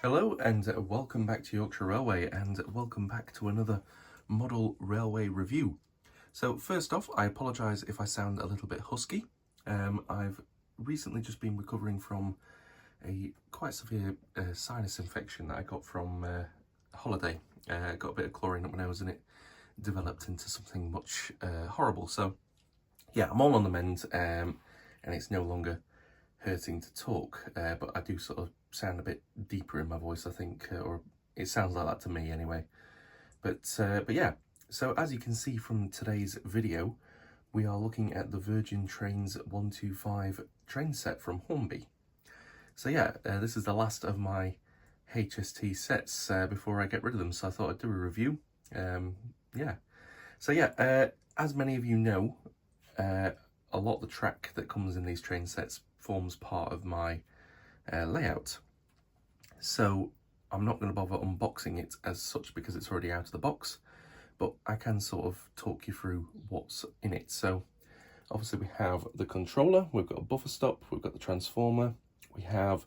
Hello and welcome back to Yorkshire Railway and welcome back to another model railway review. So first off, I apologise if I sound a little bit husky. I've recently just been recovering from a quite severe sinus infection that I got from holiday. Got a bit of chlorine up my nose and it developed into something much horrible. So yeah, I'm all on the mend and it's no longer hurting to talk, but I do sort of sound a bit deeper in my voice, I think, or it sounds like that to me anyway. But yeah, so as you can see from today's video, we are looking at the Virgin Trains 125 train set from Hornby. So yeah, this is the last of my HST sets before I get rid of them, so I thought I'd do a review. Yeah, so yeah, as many of you know, a lot of the track that comes in these train sets forms part of my layout. So I'm not going to bother unboxing it as such because it's already out of the box, but I can sort of talk you through what's in it. So obviously we have the controller, we've got a buffer stop, we've got the transformer, we have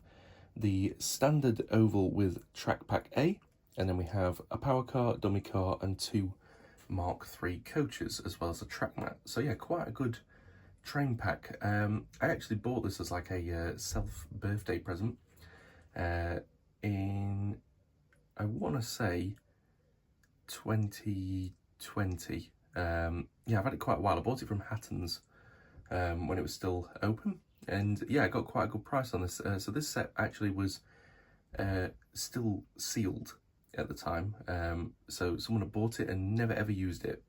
the standard oval with track pack A, and then we have a power car, dummy car, and 2 Mark III coaches, as well as a track mat. So yeah, quite a good train pack. I actually bought this as like a self birthday present in, I want to say 2020. Yeah, I've had it quite a while. I bought it from Hatton's when it was still open, and yeah, I got quite a good price on this. So this set actually was still sealed at the time, so someone had bought it and never ever used it.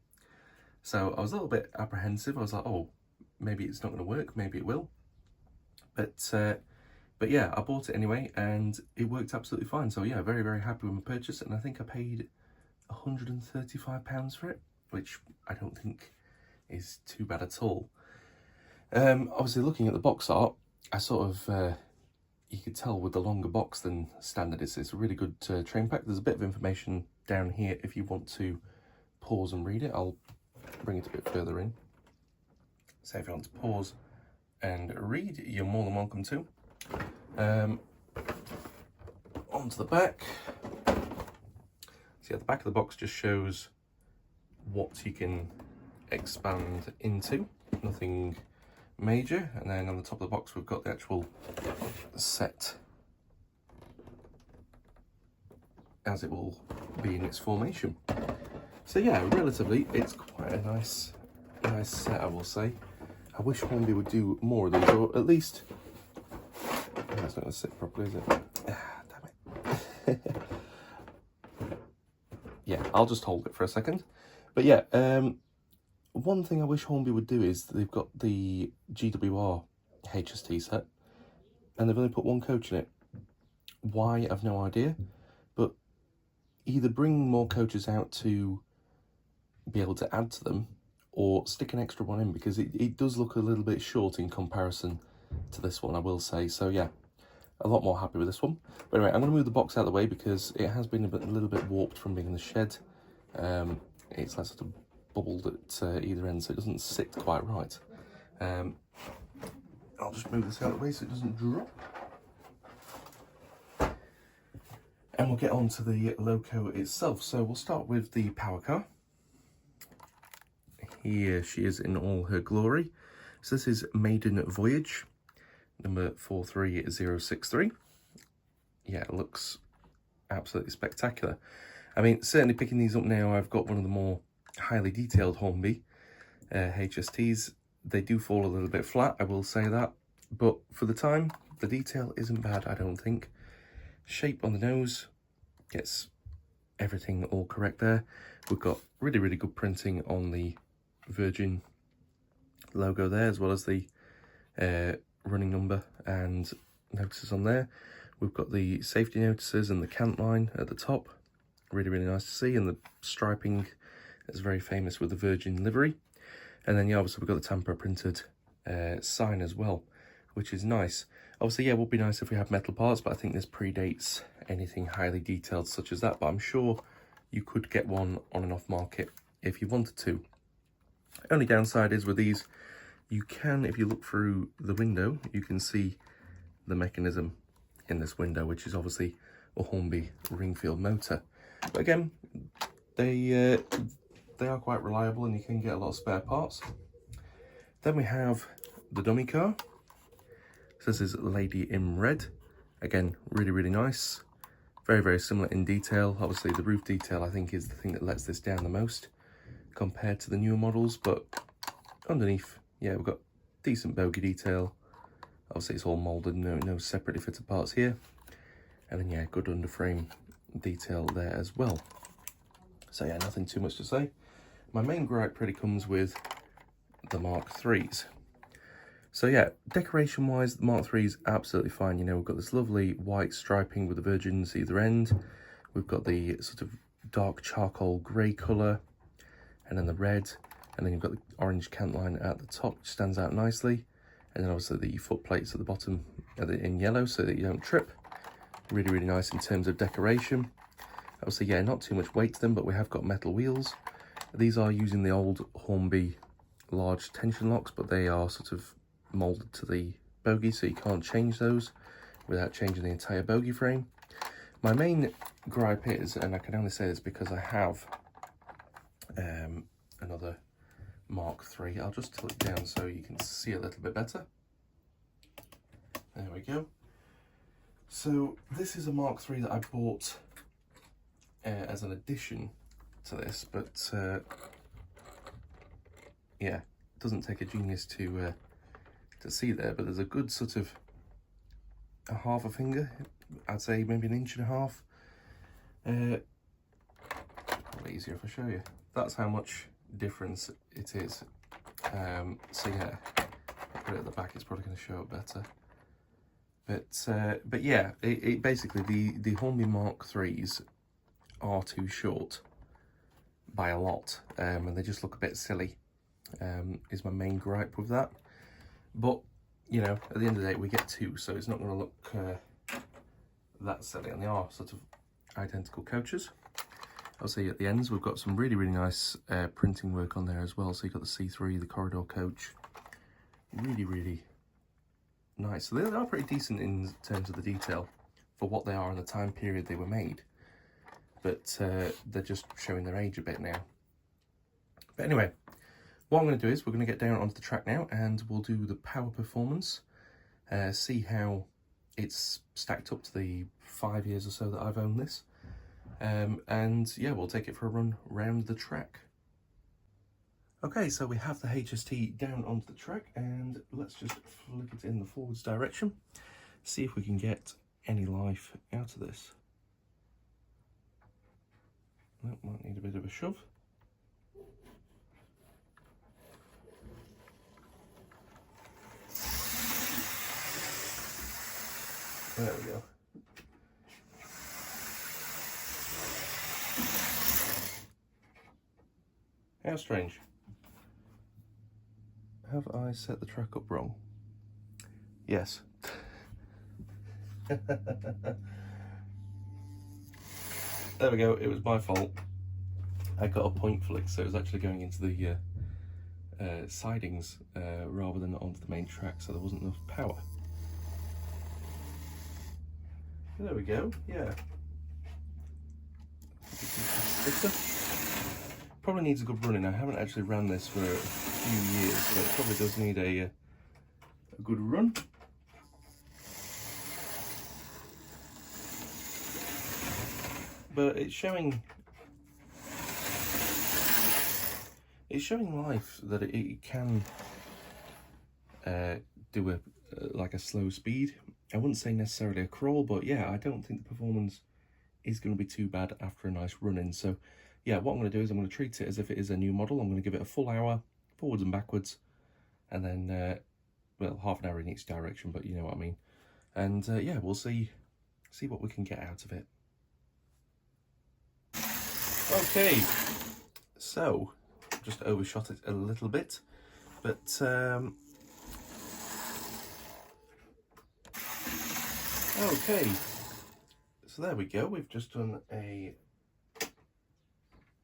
So I was a little bit apprehensive. I was like, oh, maybe it's not going to work, maybe it will. But yeah, I bought it anyway and it worked absolutely fine. So yeah, very, very happy with my purchase, and I think I paid £135 for it, which I don't think is too bad at all. Obviously looking at the box art, I sort of, you could tell with the longer box than standard, it's a really good train pack. There's a bit of information down here if you want to pause and read it. I'll bring it a bit further in. So if you want to pause and read, you're more than welcome to. Onto the back. So yeah, the back of the box just shows what you can expand into, nothing major. And then on the top of the box we've got the actual set as it will be in its formation. So yeah, relatively it's quite a nice set, I will say. I wish Hornby would do more of these, or at least that's not going to sit properly, is it? Damn it. Yeah, I'll just hold it for a second. But yeah, one thing I wish Hornby would do is they've got the GWR HST set, and they've only put 1 coach in it. Why, I've no idea. But either bring more coaches out to be able to add to them, or stick an extra one in, because it does look a little bit short in comparison to this one, I will say. So yeah, a lot more happy with this one. But anyway, I'm going to move the box out of the way because it has been a little bit warped from being in the shed. It's like sort of bubbled at either end, so it doesn't sit quite right. I'll just move this out of the way so it doesn't drop. And we'll get on to the loco itself. So we'll start with the power car. Here she is in all her glory. So this is Maiden Voyage, number 43063. Yeah, it looks absolutely spectacular. I mean, certainly picking these up now, I've got one of the more highly detailed Hornby HSTs. They do fall a little bit flat, I will say that. But for the time, the detail isn't bad, I don't think. Shape on the nose gets everything all correct there. We've got really, really good printing on the Virgin logo there, as well as the running number and notices on there. We've got the safety notices and the cant line at the top. Really, really nice to see. And the striping is very famous with the Virgin livery. And then, yeah, obviously we've got the tamper printed sign as well, which is nice. Obviously, yeah, it would be nice if we had metal parts, but I think this predates anything highly detailed such as that. But I'm sure you could get one on and off market if you wanted to. Only downside is with these, you can, if you look through the window, you can see the mechanism in this window, which is obviously a Hornby Ringfield motor. But again, they are quite reliable and you can get a lot of spare parts. Then we have the dummy car. So this is Lady in Red. Again, really, really nice. Very, very similar in detail. Obviously the roof detail I think is the thing that lets this down the most compared to the newer models, but underneath, yeah, we've got decent bogie detail. Obviously it's all moulded, no separately fitted parts here. And then yeah, good underframe detail there as well. So yeah, nothing too much to say. My main gripe really comes with the Mark IIIs. So yeah, decoration wise, the Mark III is absolutely fine. You know, we've got this lovely white striping with the virgins either end. We've got the sort of dark charcoal grey colour, and then the red, and then you've got the orange cant line at the top, which stands out nicely. And then obviously the foot plates at the bottom in yellow so that you don't trip. Really, really nice in terms of decoration. Obviously, yeah, not too much weight to them, but we have got metal wheels. These are using the old Hornby large tension locks, but they are sort of moulded to the bogie, so you can't change those without changing the entire bogie frame. My main gripe is, and I can only say this because I have another Mark III. I'll just tilt it down so you can see a little bit better. There we go. So this is a Mark III that I bought as an addition to this, but yeah, it doesn't take a genius to see there, but there's a good sort of a half a finger, I'd say maybe 1.5 inches. Probably easier if I show you. That's how much difference it is. So yeah, I'll put it at the back, it's probably going to show up better. But yeah, it basically the Hornby Mark IIIs are too short by a lot, and they just look a bit silly. Is my main gripe with that. But you know, at the end of the day, we get two, so it's not going to look that silly. And they are sort of identical coaches. Obviously, at the ends, we've got some really, really nice printing work on there as well. So you've got the C3, the corridor coach. Really, really nice. So they are pretty decent in terms of the detail for what they are in the time period they were made. But they're just showing their age a bit now. But anyway, what I'm going to do is we're going to get down onto the track now and we'll do the power performance, see how it's stacked up to the 5 years or so that I've owned this. And yeah, we'll take it for a run round the track. Okay, so we have the HST down onto the track and let's just flick it in the forwards direction, see if we can get any life out of this. That might need a bit of a shove. There we go. How strange. Have I set the track up wrong? Yes. There we go, it was my fault. I got a point flick, so it was actually going into the sidings rather than onto the main track, so there wasn't enough power. There we go, yeah. Probably needs a good running. I haven't actually ran this for a few years, so it probably does need a good run. But it's showing life that it can do like a slow speed. I wouldn't say necessarily a crawl, but yeah, I don't think the performance is going to be too bad after a nice run-in. So yeah, what I'm going to do is I'm going to treat it as if it is a new model. I'm going to give it a full hour, forwards and backwards, and then, well, half an hour in each direction, but you know what I mean. And yeah, we'll see what we can get out of it. Okay, so just overshot it a little bit, but okay, so there we go. We've just done a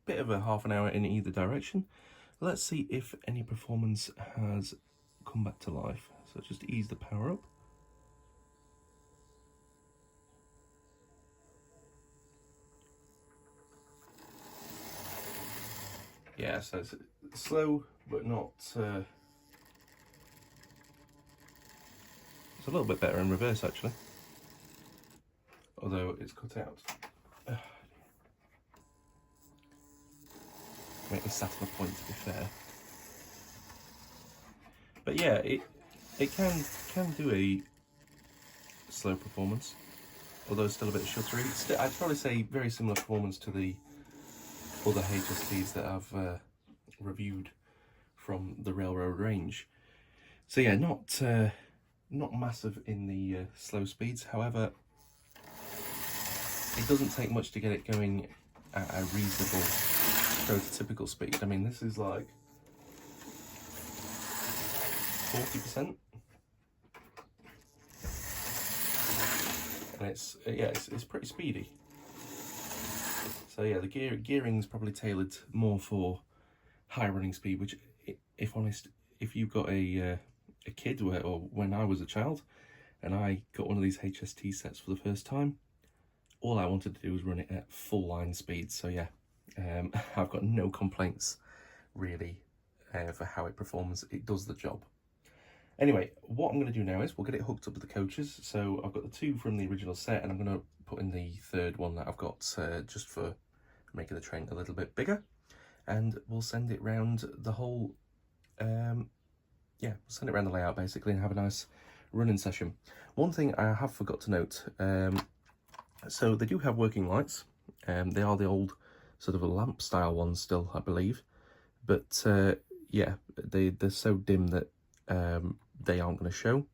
bit of a half an hour in either direction. Let's see if any performance has come back to life. So just ease the power up. yeah, so it's slow, but not... it's a little bit better in reverse, actually. Although it's cut out. Make me sat on the point, to be fair. But yeah, it can do a slow performance, although it's still a bit shuttery. I'd probably say very similar performance to the other HSTs that I've reviewed from the railroad range. So yeah, not massive in the slow speeds. However, it doesn't take much to get it going at a reasonable prototypical speed. I mean, this is like 40%, and it's pretty speedy. So yeah, the gearing's probably tailored more for high running speed, which, if honest, if you've got a kid, or when I was a child and I got one of these HST sets for the first time, all I wanted to do was run it at full line speed. So yeah, I've got no complaints really for how it performs. It does the job. Anyway, what I'm going to do now is we'll get it hooked up to the coaches. So I've got the 2 from the original set, and I'm going to put in the 3rd one that I've got just for making the train a little bit bigger, and we'll send it round the whole we'll send it around the layout basically and have a nice running session. One thing I have forgot to note, so they do have working lights. They are the old sort of a lamp style ones still, I believe, but yeah, they're so dim that they aren't going to show.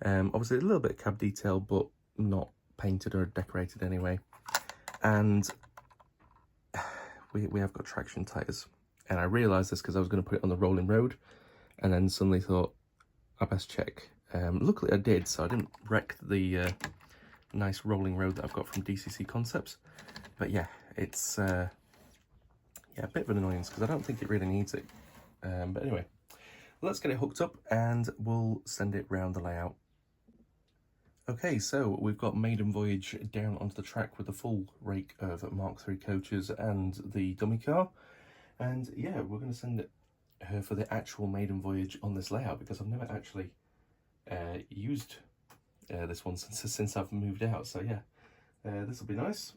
Obviously a little bit of cab detail, but not painted or decorated anyway. And we have got traction tyres, and I realised this because I was going to put it on the rolling road, and then suddenly thought I best check. Luckily I did, so I didn't wreck the nice rolling road that I've got from DCC Concepts. But yeah, it's a bit of an annoyance because I don't think it really needs it. But anyway, let's get it hooked up and we'll send it round the layout. Okay, so we've got Maiden Voyage down onto the track with the full rake of Mark III coaches and the dummy car. And yeah, we're going to send her for the actual Maiden Voyage on this layout, because I've never actually used this one since I've moved out. So yeah, this will be nice.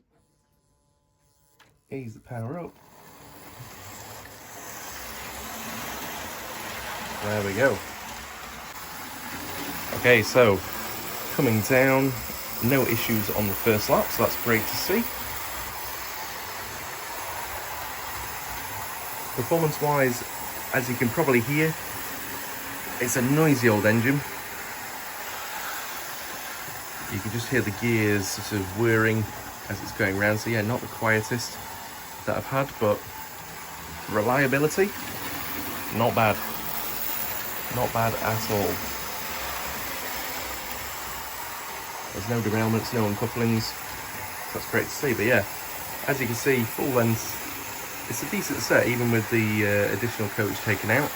Ease the power up. There we go. Okay, so coming down, no issues on the first lap, so that's great to see. Performance-wise, as you can probably hear, it's a noisy old engine. You can just hear the gears sort of whirring as it's going around. So yeah, not the quietest that I've had, but reliability, not bad. Not bad at all. There's no derailments, no uncouplings. So that's great to see. But yeah, as you can see, full length. It's a decent set, even with the additional coach taken out.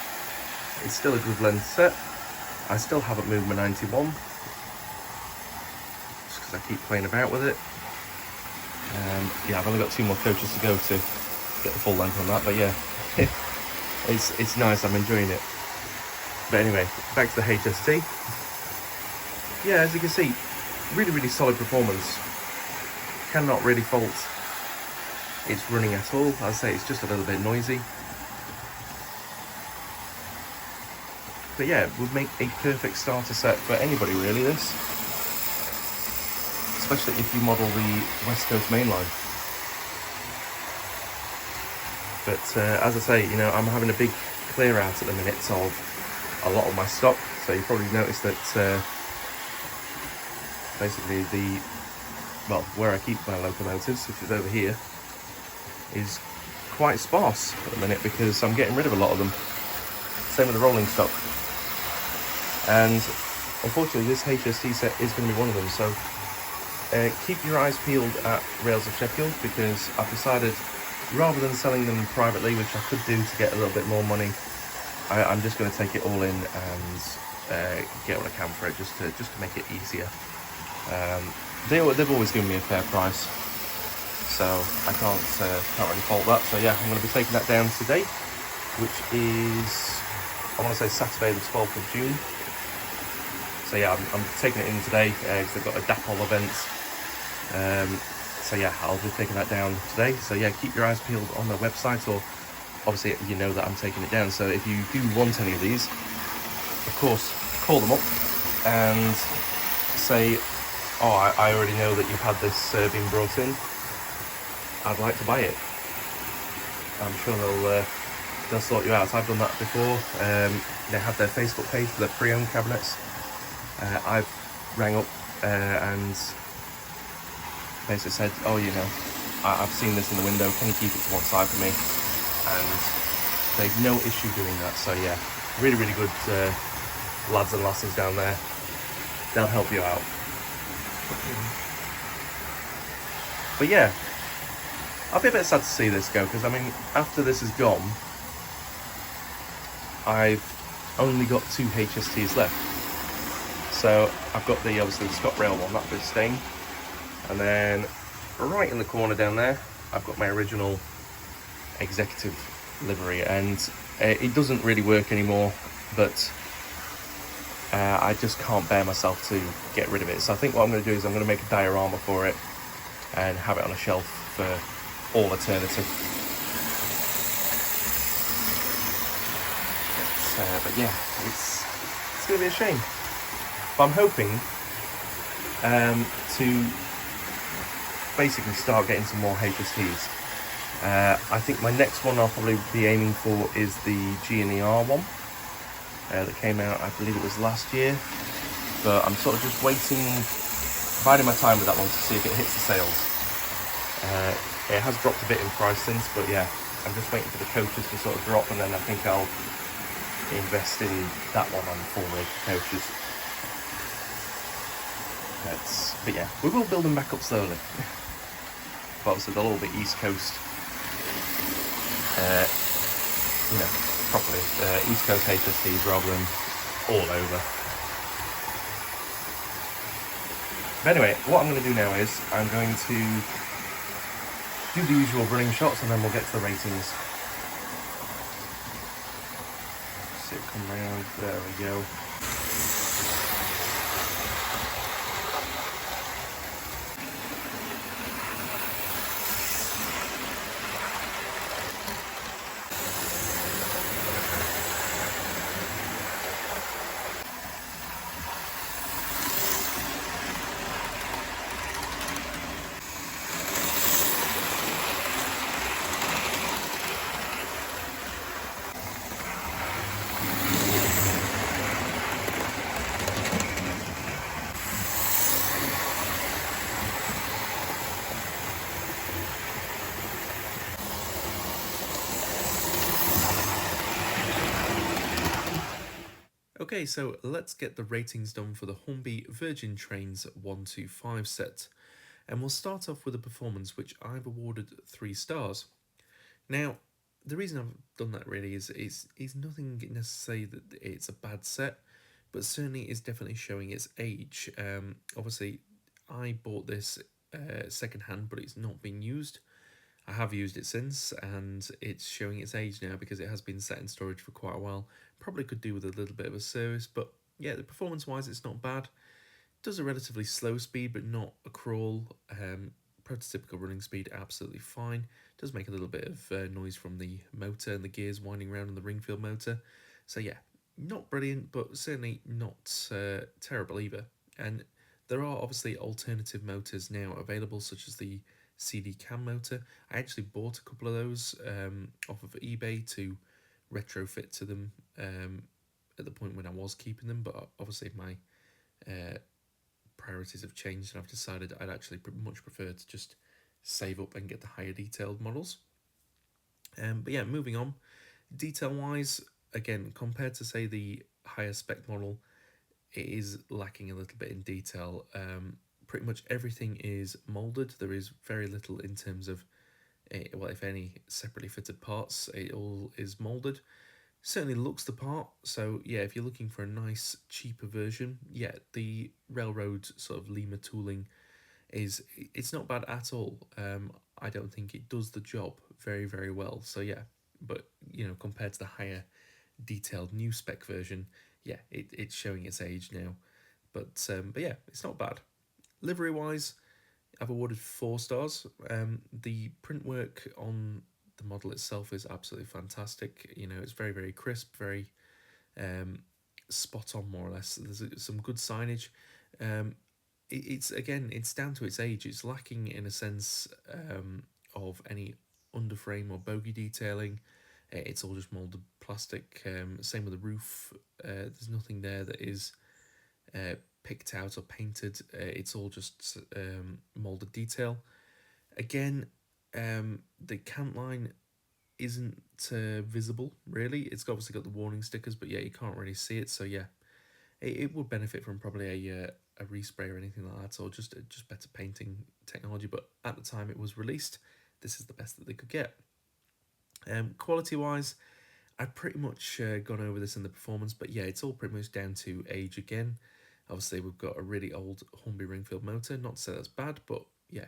It's still a good length set. I still haven't moved my 91, just because I keep playing about with it. Yeah, I've only got 2 more coaches to go to get the full length on that, but yeah, it's nice, I'm enjoying it. But anyway, back to the HST. Yeah, as you can see, really solid performance. Cannot really fault it's running at all. I'd say it's just a little bit noisy. But yeah, it would make a perfect starter set for anybody really, this. Especially if you model the West Coast mainline. But as I say, you know, I'm having a big clear out at the minute of a lot of my stock. So you probably noticed that basically where I keep my locomotives, if it's over here, is quite sparse at the minute because I'm getting rid of a lot of them. Same with the rolling stock. And unfortunately this HST set is going to be one of them, so keep your eyes peeled at Rails of Sheffield, because I've decided, rather than selling them privately, which I could do to get a little bit more money, I'm just going to take it all in and get what I can for it, just to make it easier. They've always given me a fair price, so I can't really fault that. So yeah, I'm going to be taking that down today, which is, I want to say Saturday the 12th of June. So yeah, I'm taking it in today because they've got a DAPOL event. So yeah, I'll be taking that down today. So yeah, keep your eyes peeled on their website, or obviously you know that I'm taking it down. So if you do want any of these, of course, call them up and say, oh, I already know that you've had this being brought in. I'd like to buy it. I'm sure they'll sort you out. I've done that before. They have their Facebook page for their pre-owned cabinets. I've rang up and basically said, oh, you know, I've seen this in the window, can you keep it to one side for me? And they've no issue doing that. So yeah, really, really good lads and lasses down there. They'll help you out. But yeah, I'll be a bit sad to see this go, because I mean, after this is gone, I've only got 2 HSTs left. So I've got obviously the ScotRail one, that bit's staying. And then right in the corner down there, I've got my original executive livery, and it doesn't really work anymore, but I just can't bear myself to get rid of it. So I think what I'm going to do is I'm going to make a diorama for it and have it on a shelf for all eternity. But yeah, it's going to be a shame. But I'm hoping to basically start getting some more HSTs. I think my next one I'll probably be aiming for is the G&ER one that came out, I believe it was last year. But I'm sort of just waiting, biding my time with that one to see if it hits the sales. It has dropped a bit in price since, but yeah, I'm just waiting for the coaches to sort of drop, and then I think I'll invest in that one on full rig coaches. But yeah, we will build them back up slowly. But obviously they'll all be East Coast, you know, properly East Coast HSTs rather than all over. But anyway, what I'm going to do now is I'm going to do the usual running shots, and then we'll get to the ratings. See it come round. There we go. Okay, so let's get the ratings done for the Hornby Virgin Trains 125 set. And we'll start off with the performance, which I've awarded 3 stars. Now, the reason I've done that really is nothing necessarily that it's a bad set, but certainly is definitely showing its age. Obviously, I bought this second hand, but it's not been used. I have used it since, and it's showing its age now because it has been set in storage for quite a while. Probably could do with a little bit of a service, but yeah, the performance-wise, it's not bad. Does a relatively slow speed, but not a crawl. Prototypical running speed, absolutely fine. Does make a little bit of noise from the motor and the gears winding around on the Ringfield motor. So yeah, not brilliant, but certainly not terrible either. And there are obviously alternative motors now available, such as the CD cam motor. I actually bought a couple of those off of eBay to retrofit to them at the point when I was keeping them, but obviously my priorities have changed, and I've decided I'd actually much prefer to just save up and get the higher detailed models. But yeah, moving on, detail wise, again, compared to say the higher spec model, it is lacking a little bit in detail. Pretty much everything is molded. There is very little in terms of, well, if any, separately fitted parts. It all is molded. Certainly looks the part. So yeah, if you're looking for a nice, cheaper version, yeah, the railroad sort of Lima tooling it's not bad at all. I don't think it does the job very, very well. So yeah, but compared to the higher detailed new spec version, yeah, it's showing its age now. But yeah, it's not bad. Livery wise, I've awarded 4 stars. The print work on the model itself is absolutely fantastic. It's very, very crisp, very um, spot on, more or less. There's some good signage. It's down to its age. It's lacking in a sense of any underframe or bogey detailing. It's all just molded plastic. Same with the roof. There's nothing there that is picked out or painted. It's all just molded detail. Again, the cant line isn't visible really. It's obviously got the warning stickers, but yeah, you can't really see it. So yeah, it would benefit from probably a respray or anything like that, or just better painting technology. But at the time it was released, this is the best that they could get. Quality wise, I've pretty much gone over this in the performance, but yeah, it's all pretty much down to age again. Obviously, we've got a really old Hornby Ringfield motor. Not to say that's bad, but yeah,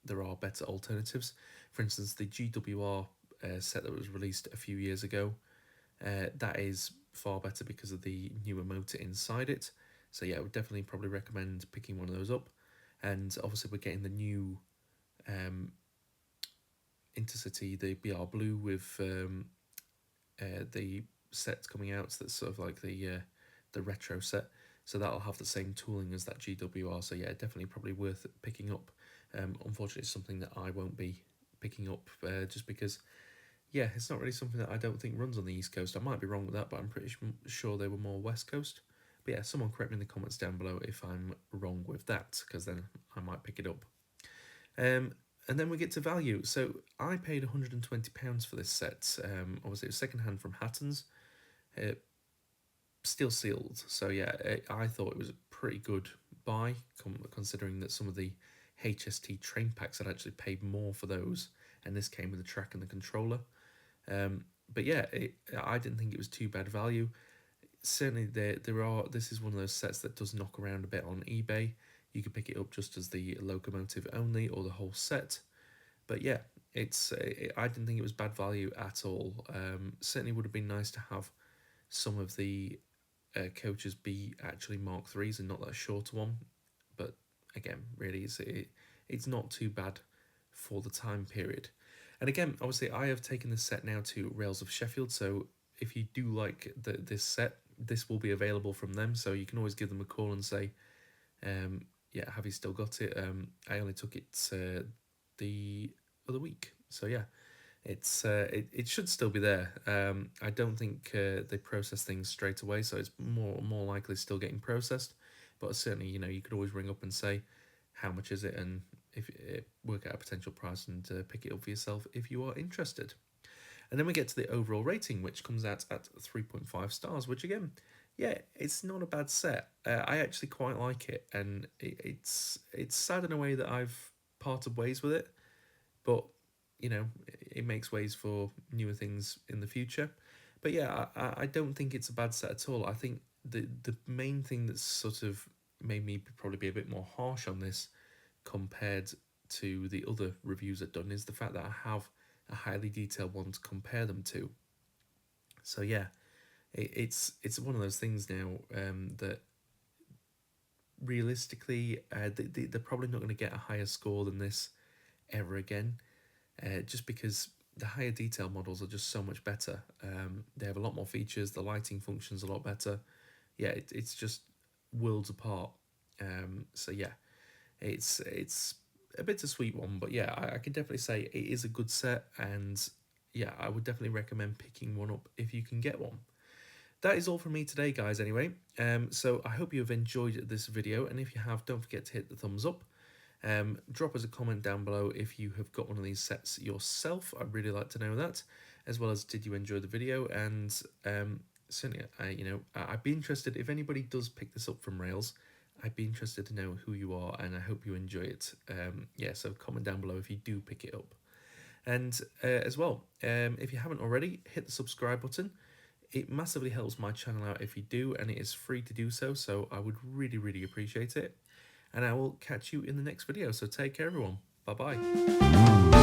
there are better alternatives. For instance, the GWR set that was released a few years ago, that is far better because of the newer motor inside it. So yeah, I would definitely probably recommend picking one of those up. And obviously, we're getting the new Intercity, the BR Blue with the set coming out. So that's sort of like the retro set. So that'll have the same tooling as that GWR. So yeah, definitely probably worth picking up. Unfortunately, it's something that I won't be picking up just because, yeah, it's not really something that I don't think runs on the East Coast. I might be wrong with that, but I'm pretty sure they were more West Coast. But yeah, someone correct me in the comments down below if I'm wrong with that, because then I might pick it up. And then we get to value. So I paid £120 for this set. Obviously, it was secondhand from Hatton's. Still sealed. So yeah, I thought it was a pretty good buy, considering that some of the HST train packs had actually paid more for those, and this came with the track and the controller. But yeah, I didn't think it was too bad value. Certainly, this is one of those sets that does knock around a bit on eBay. You could pick it up just as the Locomotive only or the whole set. But yeah, I didn't think it was bad value at all. Certainly would have been nice to have some of the coaches be actually Mark IIIs and not that shorter one. But again, really, it's not too bad for the time period. And again, obviously, I have taken this set now to Rails of Sheffield. So if you do like this set, this will be available from them. So you can always give them a call and say, yeah, have you still got it? I only took it the other week. So yeah, it should still be there. I don't think they process things straight away, so it's more likely still getting processed. But certainly, you could always ring up and say, how much is it, and if work out a potential price and pick it up for yourself if you are interested. And then we get to the overall rating, which comes out at 3.5 stars, which again, yeah, it's not a bad set. I actually quite like it, and it's sad in a way that I've parted ways with it, but it makes ways for newer things in the future. But yeah, I don't think it's a bad set at all. I think the main thing that's sort of made me probably be a bit more harsh on this compared to the other reviews I've done is the fact that I have a highly detailed one to compare them to. So yeah, it's one of those things now that realistically they're probably not going to get a higher score than this ever again, just because the higher detail models are just so much better. They have a lot more features, the lighting functions a lot better. Yeah, it's just worlds apart. So yeah, it's a bittersweet one, but yeah, I can definitely say it is a good set, and yeah, I would definitely recommend picking one up if you can get one. That is all from me today, guys, anyway. So I hope you have enjoyed this video, and if you have, don't forget to hit the thumbs up. Drop us a comment down below if you have got one of these sets yourself. I'd really like to know that, as well as did you enjoy the video. And certainly, I'd be interested if anybody does pick this up from Rails. I'd be interested to know who you are, and I hope you enjoy it. Yeah, so comment down below if you do pick it up. And as well, if you haven't already, hit the subscribe button. It massively helps my channel out if you do, and it is free to do so, so I would really, really appreciate it. And I will catch you in the next video, so take care, everyone. Bye-bye.